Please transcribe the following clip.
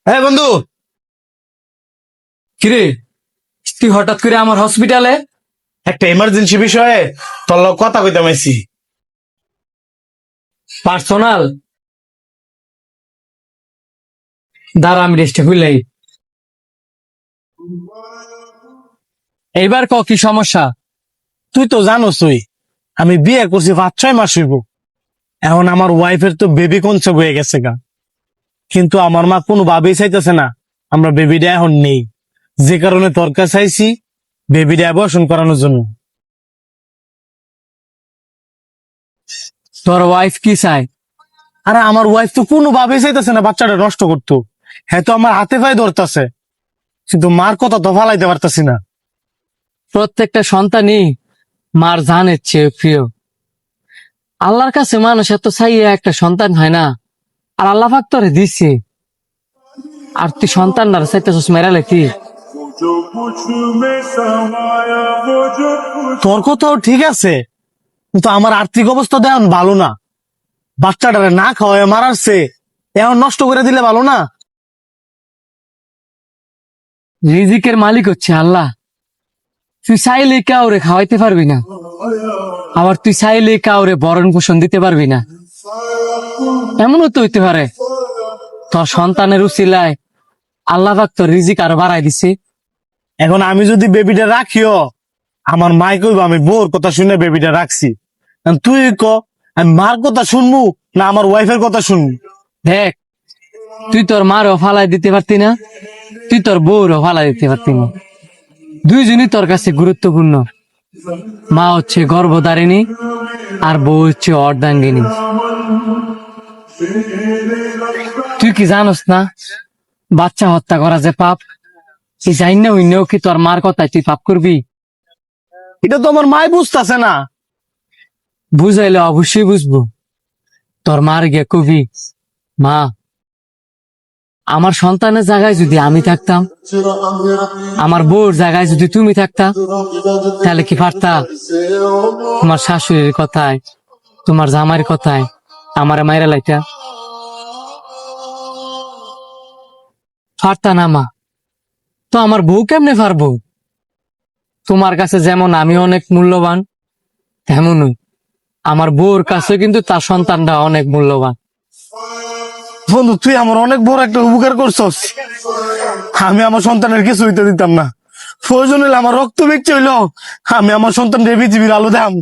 হ্যাঁ বন্ধু, কিরে, তুই হঠাৎ করে আমার হসপিটালে? একটা ইমার্জেন্সি বিষয়ে তোর লগ কথা কইতাম আইছি। পার্সোনাল? দাঁড়া, আমি রেস্টে হইলাই। এইবার ক, কি সমস্যা? তুই তো জানোসই আমি বিয়ে করছি 5-6 মাস হইব। এখন আমার ওয়াইফের তো বেবি কনসেপ্ট হয়ে গেছে গা, কিন্তু আমার মা কোনো ভাবেই চাইতেছে না আমরা বেবিটা এখন নেই। যে কারণে তোর কাছে চাইছি বেবিটা অ্যাবর্শন করানোর জন্য। তোর ওয়াইফ কি চায়? আরে আমার ওয়াইফ তো কোনো ভাবেই চাইতেছে না বাচ্চাটা নষ্ট করতো। হ্যাঁ, তো আমার হাতে পায়ে ধরতেছে, কিন্তু মার কথা তো ফালাইতে পারতাছি না। প্রত্যেকটা সন্তানই মার জানের চেয়ে প্রিয়। আল্লাহর কাছে মানুষ এত চাইয়া একটা সন্তান হয় না, আর আল্লাহ পাক তোরে দিচ্ছে, আর তুই সন্তান না চাইতেছিস মেরালে কি? তোর কথাও ঠিক আছে, কিন্তু আমার আর্থিক অবস্থা তো এখন ভালো না। বাচ্চাটারে না খাওয়ায় মারাচ্ছে, এখন নষ্ট করে দিলে ভালো না। রিজিকের মালিক হচ্ছে আল্লাহ। তুই চাইলে কাউরে খাওয়াইতে পারবি না, আবার তুই চাইলে কাউরে ভরণ পোষণ দিতে পারবি না। এমনও তো হইতে পারে তোর সন্তানের উচিলায় আল্লাহ পাক তোর রিজিক আরো বাড়াই দিছে। এখন আমি যদি বেবিটা রাখিও, আমার মাই কইব আমি বউর কথা শুনে বেবিটা রাখছি। এখন তুই ক, আমি মার কথা শুনবো না আমার ওয়াইফের কথা শুনবো? দেখ, তুই তোর মারও ফালাই দিতে পারতি না, তুই তোর বউরও ফালাই দিতে পারতি না। দুইজনই তোর কাছে গুরুত্বপূর্ণ। মা হচ্ছে গর্ভধারিণী, আর বউ হচ্ছে অর্ধাঙ্গিনী। তুই কি জানোস না বাচ্চা হত্যা করা যে পাপ? এই জাইন হইনেও কি তোর মার কথায় তুই পাপ করবি? এটা তো আমার মাই বুঝতেছে না। বুঝাইলে অবশ্যই বুঝবো। তোর মার গিয়ে কবি, মা, আমার সন্তানের জায়গায় যদি আমি থাকতাম, আমার বউর জায়গায় যদি তুমি থাকতা, তাহলে কি পারতা তোমার শাশুড়ির কথায়, তোমার জামাইয়ের কথায় আমার মায়েরা লাইতা? পারতা না মা। তো আমার বউ কেমনে পারবো? তোমার কাছে যেমন আমি অনেক মূল্যবান, তেমনই আমার বউর কাছে কিন্তু তার সন্তানটা অনেক মূল্যবান। বন্ধু, তুই আমার অনেক বড় একটা উপকার করছস। আমি আমার সন্তানের কিছু হইতে দিতাম না। প্রয়োজন হলে আমার রক্ত বিচ্ছে হইলো আমি আমার সন্তান পৃথিবীর আলো দাম।